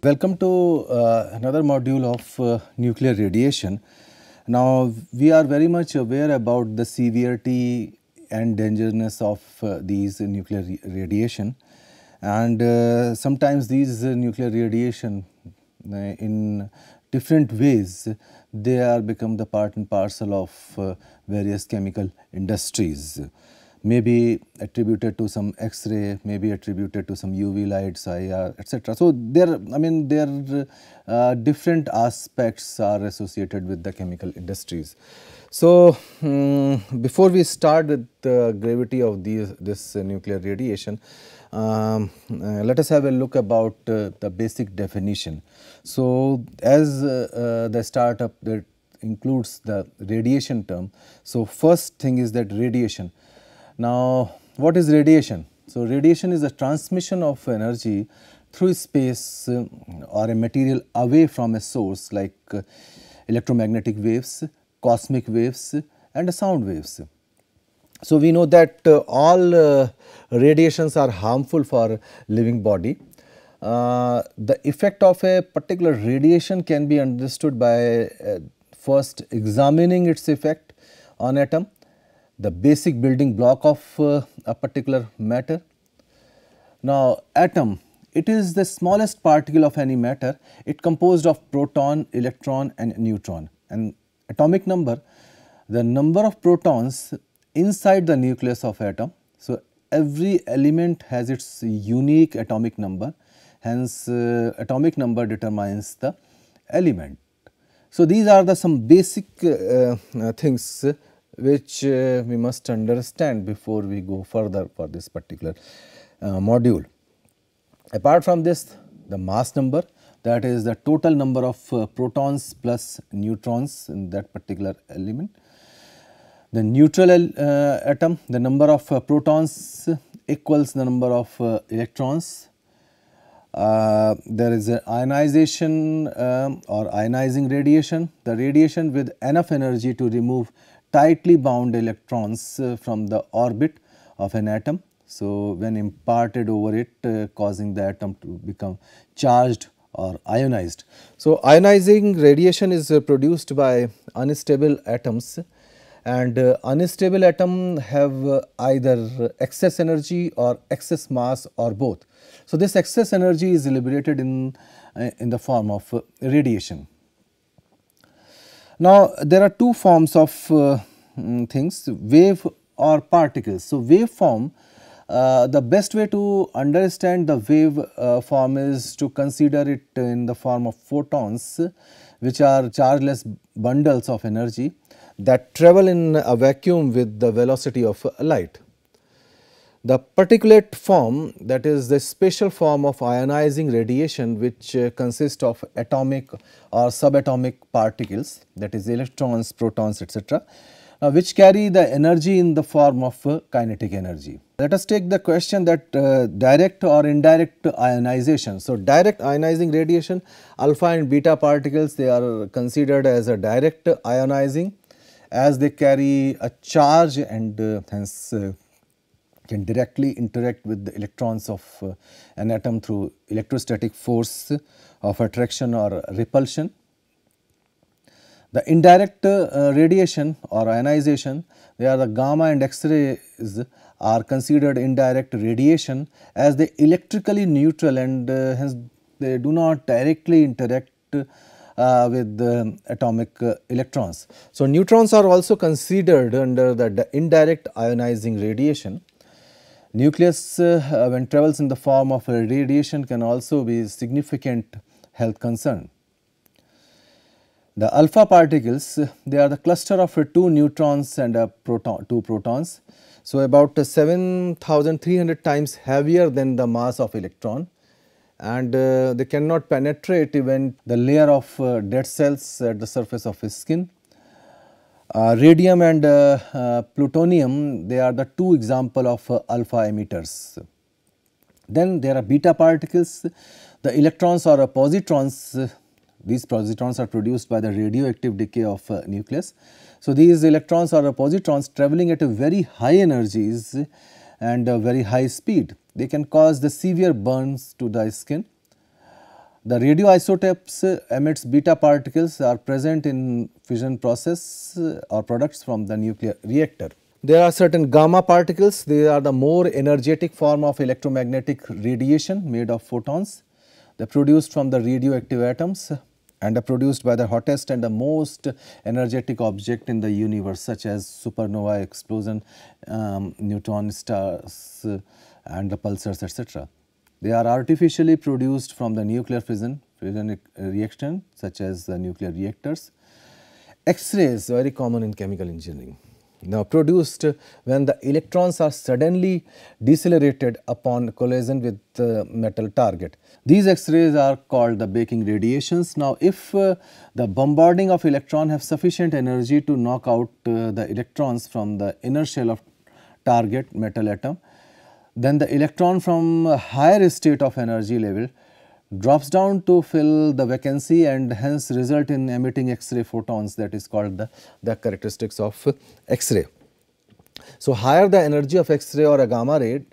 Welcome to another module of nuclear radiation. Now, we are very much aware about the severity and dangerousness of these nuclear radiation, and sometimes these nuclear radiation in different ways, they are become the part and parcel of various chemical industries. Maybe attributed to some X-ray, maybe attributed to some UV lights, IR, etc. So there, different aspects are associated with the chemical industries. So before we start with the gravity of this nuclear radiation, let us have a look about the basic definition. So as the startup that includes the radiation term. So first thing is that radiation. Now, what is radiation? So, radiation is a transmission of energy through space or a material away from a source like electromagnetic waves, cosmic waves and sound waves. So, we know that all radiations are harmful for living body. The effect of a particular radiation can be understood by first examining its effect on atom, the basic building block of a particular matter. Now, atom, it is the smallest particle of any matter. It composed of proton, electron and neutron, and atomic number, the number of protons inside the nucleus of atom. So, every element has its unique atomic number, hence atomic number determines the element. So, these are some basic things which we must understand before we go further for this particular module. Apart from this, the mass number, that is the total number of protons plus neutrons in that particular element. The neutral atom, the number of protons equals the number of electrons. There is a ionization or ionizing radiation, the radiation with enough energy to remove tightly bound electrons from the orbit of an atom. So, when imparted over it causing the atom to become charged or ionized. So, ionizing radiation is produced by unstable atoms, and unstable atom have either excess energy or excess mass or both. So, this excess energy is liberated in the form of radiation. Now, there are two forms of things, wave or particles. So, wave form, the best way to understand the wave form is to consider it in the form of photons, which are chargeless bundles of energy that travel in a vacuum with the velocity of light. The particulate form, that is the special form of ionizing radiation, which consists of atomic or subatomic particles, that is electrons, protons, etc., which carry the energy in the form of kinetic energy. Let us take the question that direct or indirect ionization. So, direct ionizing radiation, alpha and beta particles, they are considered as a direct ionizing, as they carry a charge and hence can directly interact with the electrons of an atom through electrostatic force of attraction or repulsion. The indirect radiation or ionization, they are the gamma and X-rays are considered indirect radiation, as they electrically neutral and hence they do not directly interact with atomic electrons. So, neutrons are also considered under the indirect ionizing radiation. Nucleus when travels in the form of radiation can also be significant health concern. The alpha particles, they are the cluster of two neutrons and two protons. So, about 7,300 times heavier than the mass of electron, and they cannot penetrate even the layer of dead cells at the surface of his skin. Radium and plutonium, they are the two example of alpha emitters. Then there are beta particles, the electrons or positrons. These positrons are produced by the radioactive decay of nucleus. So, these electrons or positrons travelling at a very high energies and a very high speed, they can cause the severe burns to the skin. The radioisotopes emits beta particles are present in fission process or products from the nuclear reactor. There are certain gamma particles, they are the more energetic form of electromagnetic radiation made of photons. They are produced from the radioactive atoms and are produced by the hottest and the most energetic object in the universe, such as supernova explosion, neutron stars and the pulsars, etc. They are artificially produced from the nuclear fission reaction, such as the nuclear reactors. X-rays very common in chemical engineering. Now produced when the electrons are suddenly decelerated upon collision with the metal target. These X-rays are called the baking radiations. Now if the bombarding of electron have sufficient energy to knock out the electrons from the inner shell of target metal atom, then the electron from a higher state of energy level drops down to fill the vacancy and hence result in emitting X-ray photons, that is called the characteristics of X-ray. So higher the energy of X-ray or a gamma ray,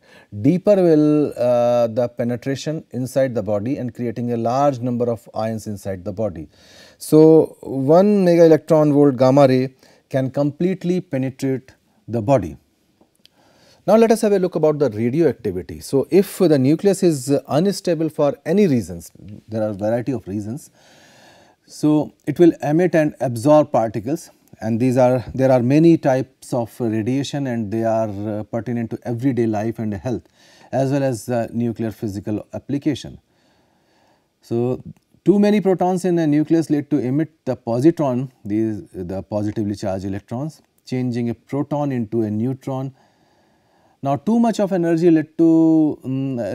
deeper will the penetration inside the body and creating a large number of ions inside the body. So 1 mega electron volt gamma ray can completely penetrate the body. Now let us have a look about the radioactivity. So if the nucleus is unstable for any reasons, there are a variety of reasons, so it will emit and absorb particles, and there are many types of radiation and they are pertinent to everyday life and health as well as nuclear physical application. So too many protons in a nucleus lead to emit the positron, the positively charged electrons, changing a proton into a neutron. Now too much of energy led to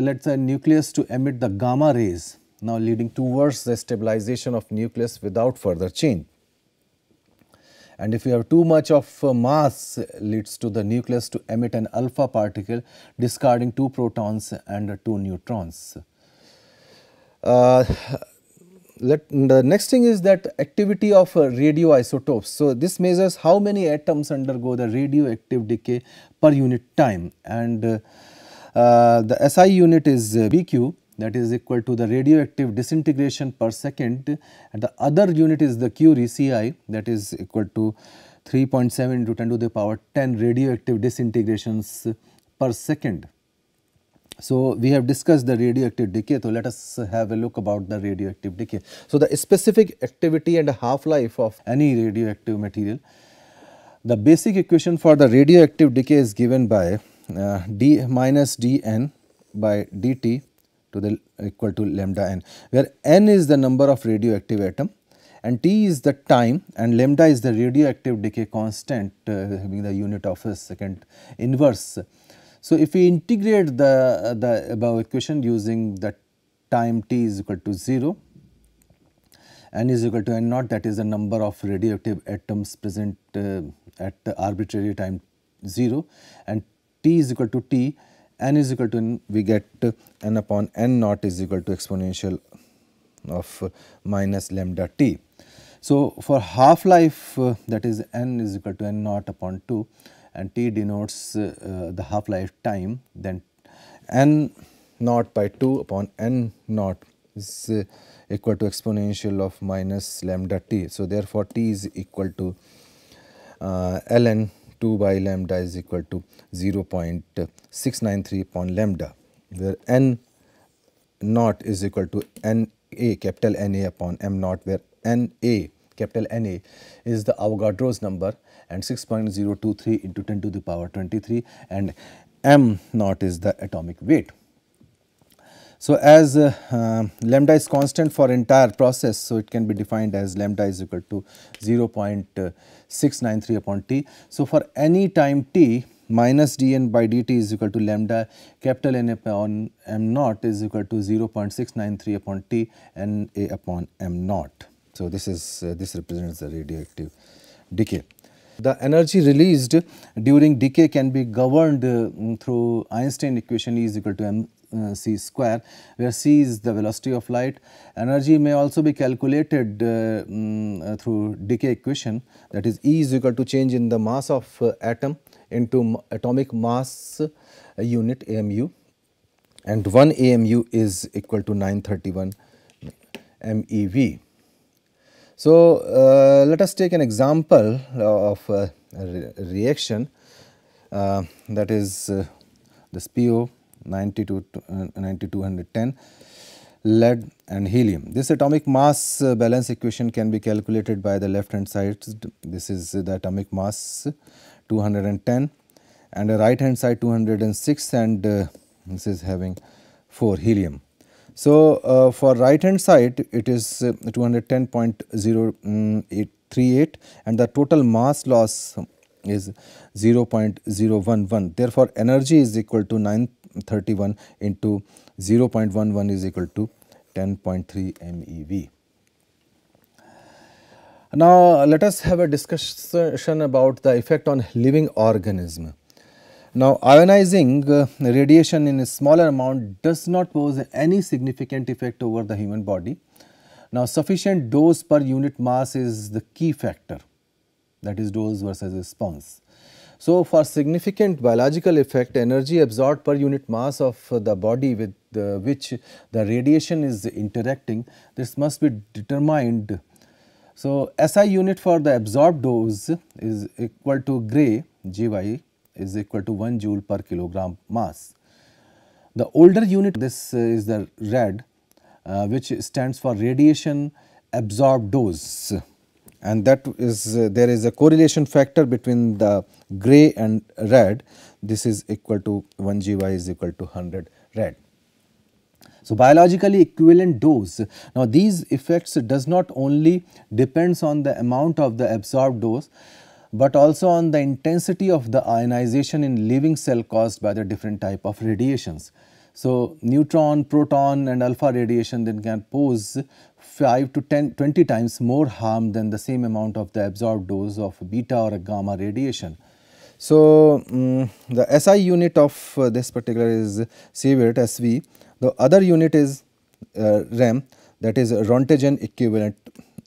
let's say nucleus to emit the gamma rays, now leading towards the stabilization of nucleus without further change. And if you have too much of mass, leads to the nucleus to emit an alpha particle discarding 2 protons and 2 neutrons. The next thing is that activity of radioisotopes. So this measures how many atoms undergo the radioactive decay per unit time, and the SI unit is BQ, that is equal to the radioactive disintegration per second, and the other unit is the Curie CI, that is equal to 3.7 into 10 to the power 10 radioactive disintegrations per second. So we have discussed the radioactive decay, so let us have a look about the radioactive decay. So the specific activity and half-life of any radioactive material. The basic equation for the radioactive decay is given by d minus dn by dt to the equal to lambda n, where n is the number of radioactive atom and t is the time and lambda is the radioactive decay constant having the unit of a second inverse. So if we integrate the above equation using the time t is equal to 0, n is equal to n naught, that is the number of radioactive atoms present at the arbitrary time 0, and t is equal to t, n is equal to n, we get n upon n naught is equal to exponential of minus lambda t. So for half life that is n is equal to n naught upon 2 and t denotes the half life time, then n naught by 2 upon n naught is equal to exponential of minus lambda t. So therefore t is equal to ln 2 by lambda is equal to 0.693 upon lambda, where n naught is equal to n a capital Na upon m naught, where n a capital Na is the Avogadro's number and 6.023 into 10 to the power 23, and m naught is the atomic weight. So as lambda is constant for entire process, so it can be defined as lambda is equal to 0.693 upon t. So for any time t, minus dn by dt is equal to lambda capital N upon m naught is equal to 0.693 upon t and a upon m naught. So this represents the radioactive decay. The energy released during decay can be governed through Einstein equation E is equal to mc square, where c is the velocity of light. Energy may also be calculated through decay equation, that is E is equal to change in the mass of atom into atomic mass unit AMU, and 1 AMU is equal to 931 MeV. So, let us take an example of a reaction that is this PO 9210 lead and helium. This atomic mass balance equation can be calculated by the left hand side. This is the atomic mass 210 and the right hand side 206, and this is having 4 helium. So, for right hand side it is 210.0838 and the total mass loss is 0.011. Therefore, energy is equal to 931 into 0.11 is equal to 10.3 MeV. Now, let us have a discussion about the effect on living organism. Now, ionizing radiation in a smaller amount does not pose any significant effect over the human body. Now, sufficient dose per unit mass is the key factor, that is dose versus response. So, for significant biological effect, energy absorbed per unit mass of the body with which the radiation is interacting, this must be determined. So, SI unit for the absorbed dose is equal to Gray, Gy is equal to 1 joule per kilogram mass. The older unit, this is the rad, which stands for radiation absorbed dose, and that is there is a correlation factor between the Gray and rad. This is equal to 1 Gy is equal to 100 rad. So, biologically equivalent dose. Now, these effects does not only depends on the amount of the absorbed dose, but also on the intensity of the ionization in living cell caused by the different type of radiations. So, neutron, proton and alpha radiation then can pose 5 to 20 times more harm than the same amount of the absorbed dose of beta or gamma radiation. So, the SI unit of this particular is sievert, SV. The other unit is REM, that is Roentgen equivalent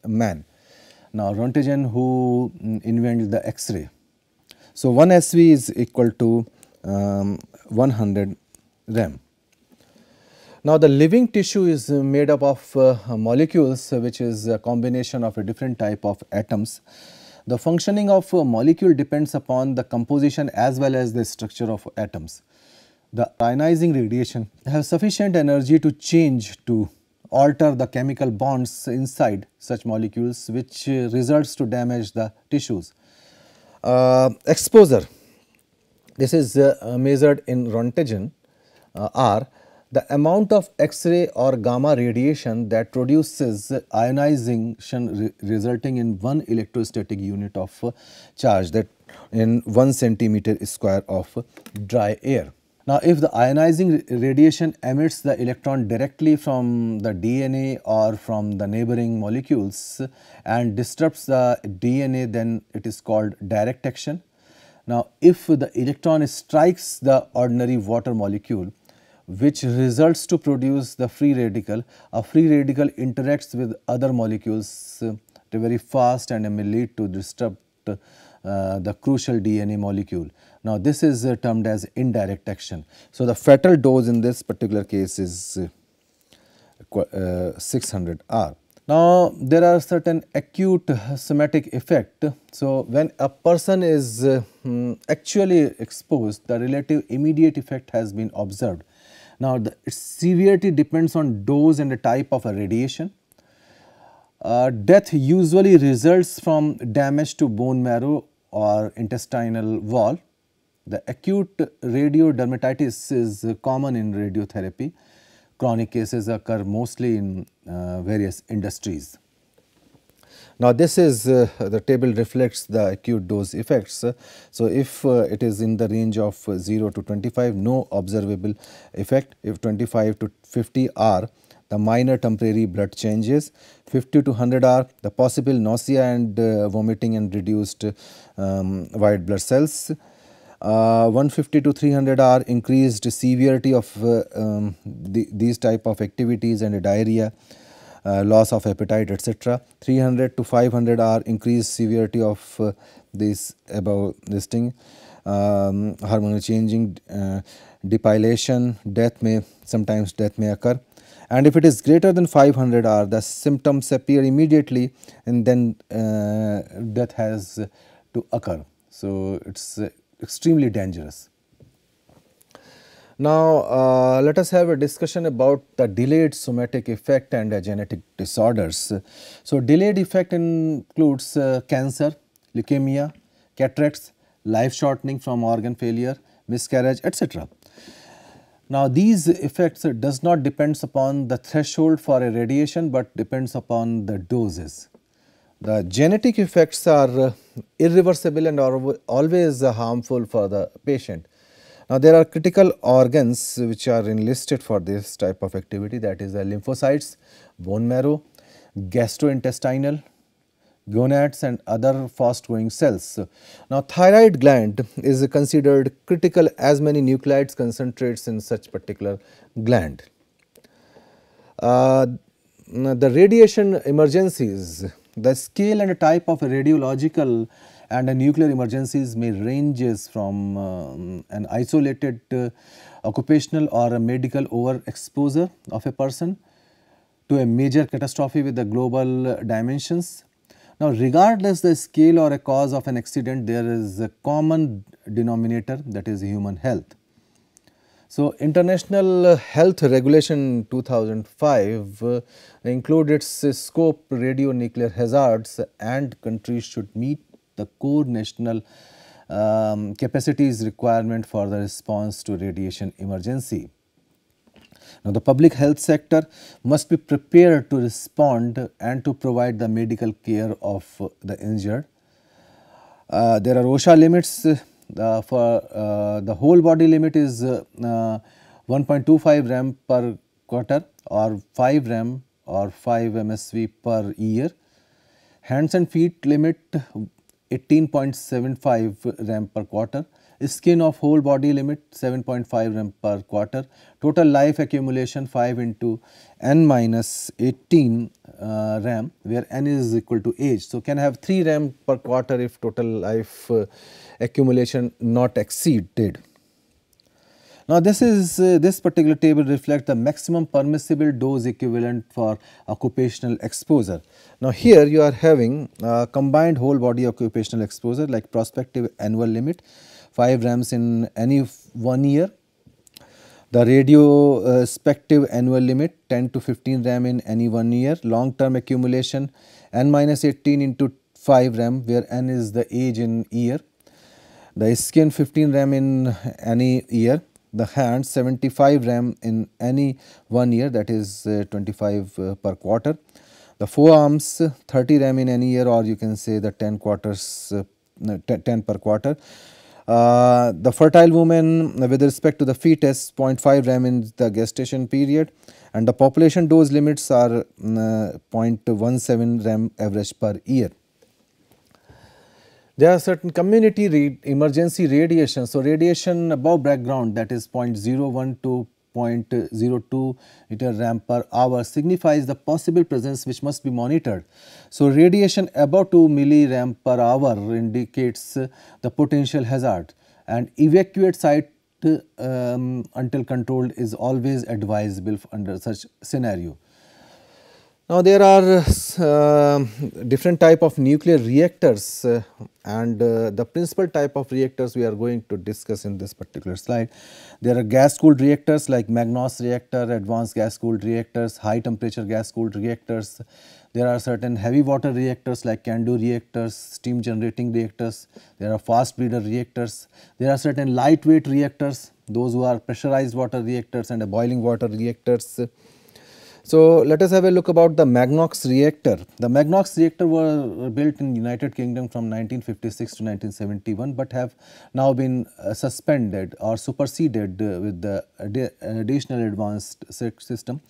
man. Now, Roentgen who invented the X-ray. So, 1 SV is equal to 100 REM. Now, the living tissue is made up of molecules, which is a combination of a different type of atoms. The functioning of a molecule depends upon the composition as well as the structure of atoms. The ionizing radiation has sufficient energy to change to alter the chemical bonds inside such molecules, which results to damage the tissues. Exposure, this is measured in Roentgen R, the amount of X-ray or gamma radiation that produces ionization resulting in 1 electrostatic unit of charge, that in 1 centimeter square of dry air. Now, if the ionizing radiation emits the electron directly from the DNA or from the neighboring molecules and disrupts the DNA, then it is called direct action. Now, if the electron strikes the ordinary water molecule, which results to produce the free radical, a free radical interacts with other molecules very fast and may lead to disrupt the crucial DNA molecule. Now, this is termed as indirect action. So, the fatal dose in this particular case is 600 R. Now, there are certain acute somatic effect. So, when a person is actually exposed, the relative immediate effect has been observed. Now, the severity depends on dose and the type of a radiation. Death usually results from damage to bone marrow or intestinal wall. The acute radiodermatitis is common in radiotherapy. Chronic cases occur mostly in various industries. Now, this is the table reflects the acute dose effects. So, if it is in the range of 0 to 25, no observable effect. If 25 to 50 R, the minor temporary blood changes. 50 to 100 R, the possible nausea and vomiting and reduced white blood cells. 150 to 300 R, increased severity of these type of activities and diarrhea, loss of appetite, etc. 300 to 500 R, increased severity of this above listing, hormonal changing, depilation, sometimes death may occur. and if it is greater than 500 R, the symptoms appear immediately and then death has to occur. So, it is extremely dangerous. Now, let us have a discussion about the delayed somatic effect and genetic disorders. So, delayed effect includes cancer, leukemia, cataracts, life shortening from organ failure, miscarriage, etc. Now, these effects does not depends upon the threshold for a radiation, but depends upon the doses. The genetic effects are irreversible and are always harmful for the patient. Now, there are critical organs which are enlisted for this type of activity, that is the lymphocytes, bone marrow, gastrointestinal, gonads and other fast growing cells. Now, thyroid gland is considered critical as many nucleides concentrates in such particular gland. The radiation emergencies, the scale and type of radiological and nuclear emergencies may ranges from an isolated occupational or a medical overexposure of a person to a major catastrophe with the global dimensions. Now, regardless the scale or a cause of an accident, there is a common denominator, that is human health. So, International Health Regulation 2005 include its scope radionuclear hazards, and countries should meet the core national capacities requirement for the response to radiation emergency. Now, the public health sector must be prepared to respond and to provide the medical care of the injured. There are OSHA limits. For the whole body limit is 1.25 rem per quarter or 5 rem or 5 MSV per year. Hands and feet limit 18.75 rem per quarter. Skin of whole body limit 7.5 rem per quarter. Total life accumulation 5 into n minus 18 rem, where n is equal to age. So, can have 3 rem per quarter if total life accumulation not exceeded. Now, this particular table reflects the maximum permissible dose equivalent for occupational exposure. Now, here you are having combined whole body occupational exposure like prospective annual limit 5 rams in any 1 year, the radiospective annual limit 10 to 15 ram in any 1 year, long term accumulation n minus 18 into 5 ram, where n is the age in year, the skin 15 ram in any year, the hands 75 ram in any 1 year, that is 25 per quarter, the forearms 30 ram in any year, or you can say the 10 quarters 10 per quarter. The fertile woman with respect to the fetus 0.5 ram in the gestation period, and the population dose limits are 0.17 ram average per year. There are certain community emergency radiation. So, radiation above background, that is 0.01 to 0.02 meter ram per hour, signifies the possible presence which must be monitored. So, radiation above 2 milliram per hour indicates the potential hazard, and evacuate site until controlled is always advisable under such scenario. Now, there are different type of nuclear reactors and the principal type of reactors we are going to discuss in this particular slide. There are gas cooled reactors like Magnox Reactor, advanced gas cooled reactors, high temperature gas cooled reactors. There are certain heavy water reactors like CANDU reactors, steam generating reactors. There are fast breeder reactors. There are certain lightweight reactors, those who are pressurized water reactors and boiling water reactors. So, let us have a look about the Magnox Reactor. The Magnox Reactor were built in United Kingdom from 1956 to 1971, but have now been suspended or superseded with the additional advanced system.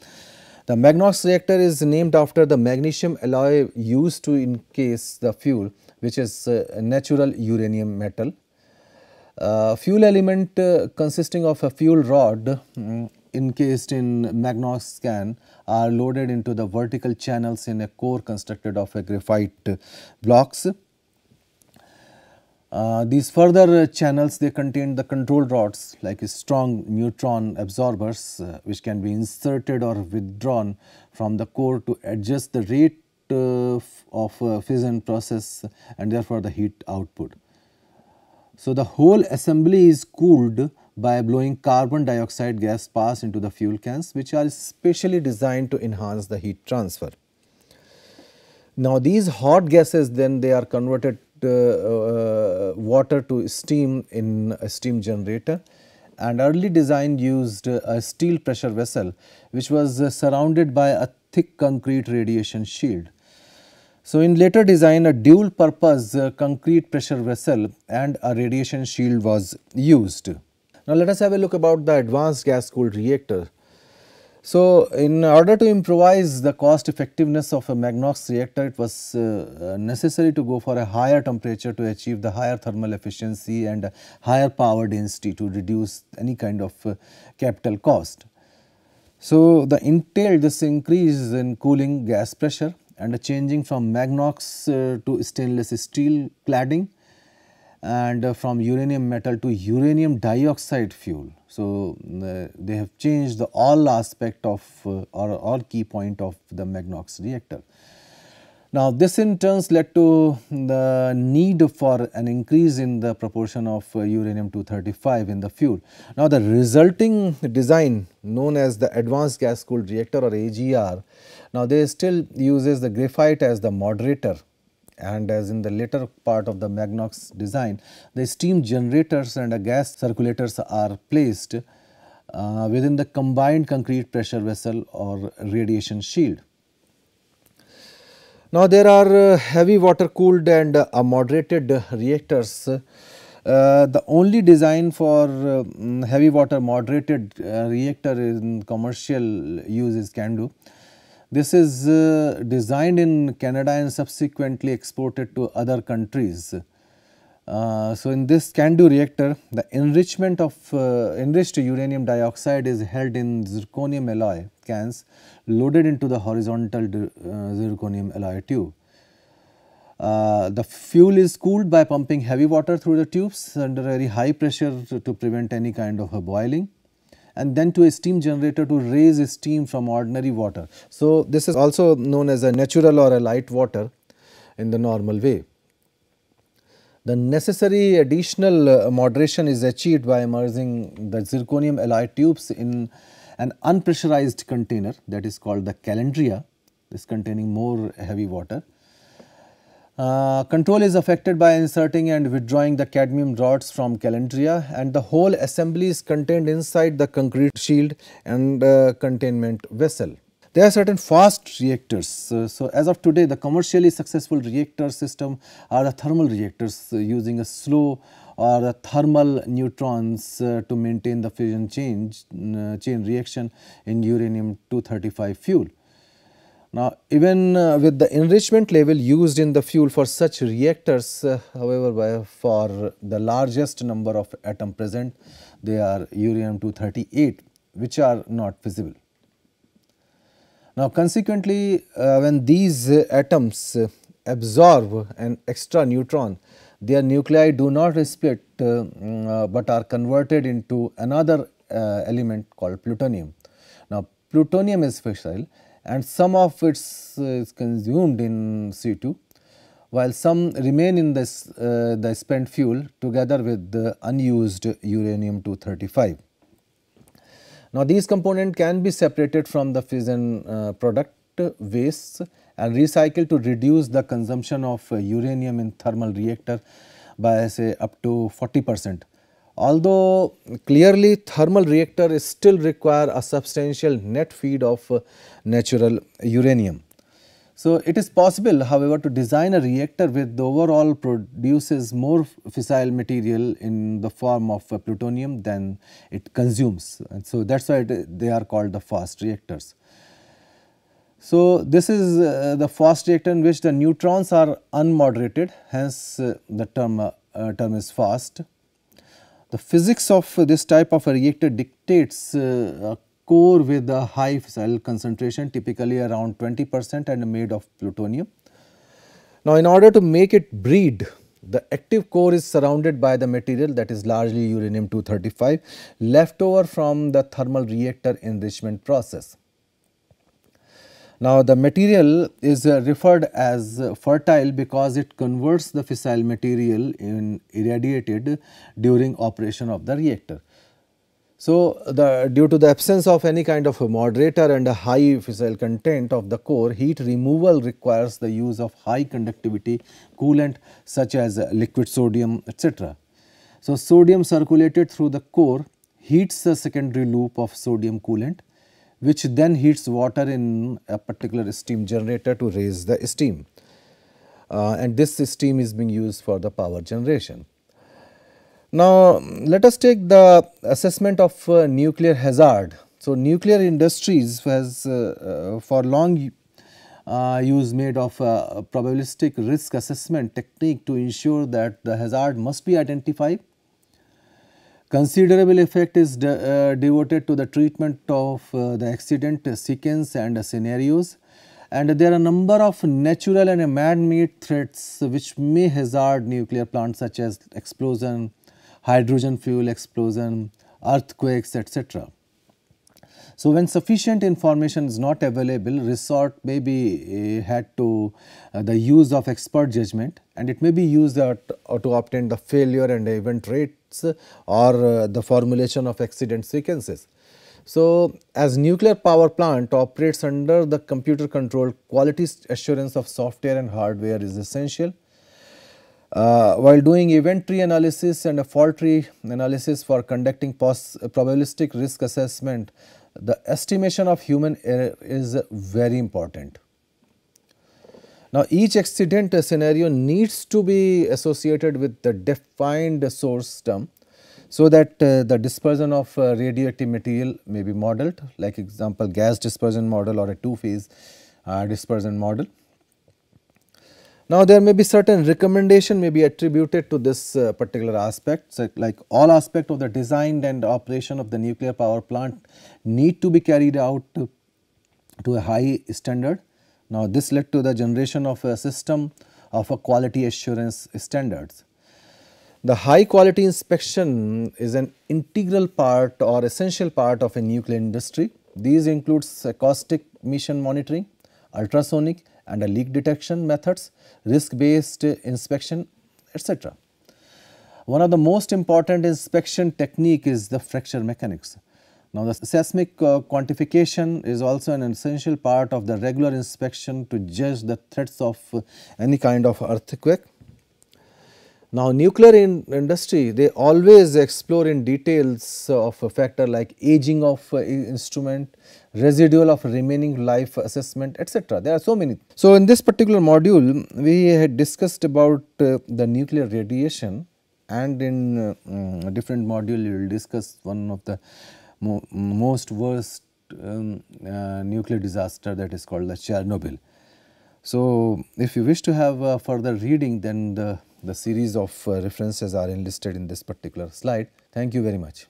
The Magnox Reactor is named after the magnesium alloy used to encase the fuel, which is a natural uranium metal. Fuel element consisting of a fuel rod encased in Magnox can are loaded into the vertical channels in a core constructed of a graphite blocks. These further channels, they contain the control rods like strong neutron absorbers which can be inserted or withdrawn from the core to adjust the rate of fission process and therefore the heat output. So, the whole assembly is cooled by blowing carbon dioxide gas pass into the fuel cans, which are specially designed to enhance the heat transfer. Now, these hot gases, then they are converted water to steam in a steam generator, and early design used a steel pressure vessel which was surrounded by a thick concrete radiation shield. So, in later design, a dual purpose concrete pressure vessel and a radiation shield was used. Now, let us have a look about the advanced gas cooled reactor. So, in order to improvise the cost effectiveness of a Magnox reactor, it was necessary to go for a higher temperature to achieve the higher thermal efficiency and higher power density to reduce any kind of capital cost. So, the entailed this increase in cooling gas pressure and a changing from Magnox to stainless steel cladding and from uranium metal to uranium dioxide fuel. So, they have changed the all aspect of or all key point of the Magnox reactor. Now, this in turn led to the need for an increase in the proportion of uranium-235 in the fuel. Now, the resulting design known as the advanced gas cooled reactor or AGR, now they still uses the graphite as the moderator, and as in the later part of the Magnox design, the steam generators and gas circulators are placed within the combined concrete pressure vessel or radiation shield. Now, there are heavy water cooled and moderated reactors. The only design for heavy water moderated reactor in commercial use is CANDU. This is designed in Canada and subsequently exported to other countries. So, in this CANDU reactor, the enrichment of enriched uranium dioxide is held in zirconium alloy cans loaded into the horizontal zirconium alloy tube. The fuel is cooled by pumping heavy water through the tubes under very high pressure to prevent any kind of a boiling, and then to a steam generator to raise steam from ordinary water. So, this is also known as a natural or a light water in the normal way. The necessary additional moderation is achieved by immersing the zirconium alloy tubes in an unpressurized container that is called the calandria, this containing more heavy water. Control is affected by inserting and withdrawing the cadmium rods from calandria, and the whole assembly is contained inside the concrete shield and containment vessel. There are certain fast reactors. So, as of today, the commercially successful reactor system are the thermal reactors using a slow or a thermal neutrons to maintain the fission chain reaction in uranium-235 fuel. Now, even with the enrichment level used in the fuel for such reactors, however, for the largest number of atom present, they are uranium-238, which are not feasible. Now, consequently, when these atoms absorb an extra neutron, their nuclei do not split but are converted into another element called plutonium. Now, plutonium is fissile and some of it is consumed in C2, while some remain in this, the spent fuel together with the unused uranium-235. Now, these components can be separated from the fission product wastes and recycled to reduce the consumption of uranium in thermal reactor by say up to 40%. Although clearly thermal reactor still require a substantial net feed of natural uranium. So, it is possible, however, to design a reactor with the overall produces more fissile material in the form of plutonium than it consumes, and so that is why they are called the fast reactors. So, this is the fast reactor in which the neutrons are unmoderated, hence the term is fast. The physics of this type of a reactor dictates a core with a high fissile concentration, typically around 20% and made of plutonium. Now, in order to make it breed, The active core is surrounded by the material that is largely uranium-235 left over from the thermal reactor enrichment process. Now, the material is referred as fertile because it converts the fissile material in irradiated during operation of the reactor. So, due to the absence of any kind of a moderator and a high fissile content of the core, heat removal requires the use of high conductivity coolant such as liquid sodium, etc. So, sodium circulated through the core heats the secondary loop of sodium coolant, which then heats water in a particular steam generator to raise the steam, and this steam is being used for the power generation. Now, let us take the assessment of nuclear hazard. So, nuclear industries has for long use made of probabilistic risk assessment technique to ensure that the hazard must be identified. Considerable effect is devoted to the treatment of the accident sequence and scenarios, and there are a number of natural and man-made threats which may hazard nuclear plants such as explosion, hydrogen fuel explosion, earthquakes, etc. So, when sufficient information is not available, resort may be had to the use of expert judgment, and it may be used to obtain the failure and event rates or the formulation of accident sequences. So, as nuclear power plant operates under the computer controlled, quality assurance of software and hardware is essential. While doing event tree analysis and a fault tree analysis for conducting probabilistic risk assessment, the estimation of human error is very important. Now, each accident scenario needs to be associated with the defined source term, so that the dispersion of radioactive material may be modeled, like example gas dispersion model or a two-phase dispersion model. Now, there may be certain recommendation may be attributed to this particular aspect. So, like all aspect of the design and operation of the nuclear power plant need to be carried out to a high standard. Now, this led to the generation of a system of a quality assurance standards. The high quality inspection is an integral part or essential part of a nuclear industry. These includes acoustic emission monitoring, ultrasonic and a leak detection methods, risk based inspection, etc. One of the most important inspection technique is the fracture mechanics. Now, the seismic quantification is also an essential part of the regular inspection to judge the threats of any kind of earthquake. Now, nuclear industry, they always explore in details of a factor like aging of instrument, residual of remaining life assessment, etc. There are so many. So, in this particular module, we had discussed about the nuclear radiation, and in a different module, we will discuss one of the most worst nuclear disaster, that is called the Chernobyl. So, if you wish to have further reading, then the series of references are enlisted in this particular slide. Thank you very much.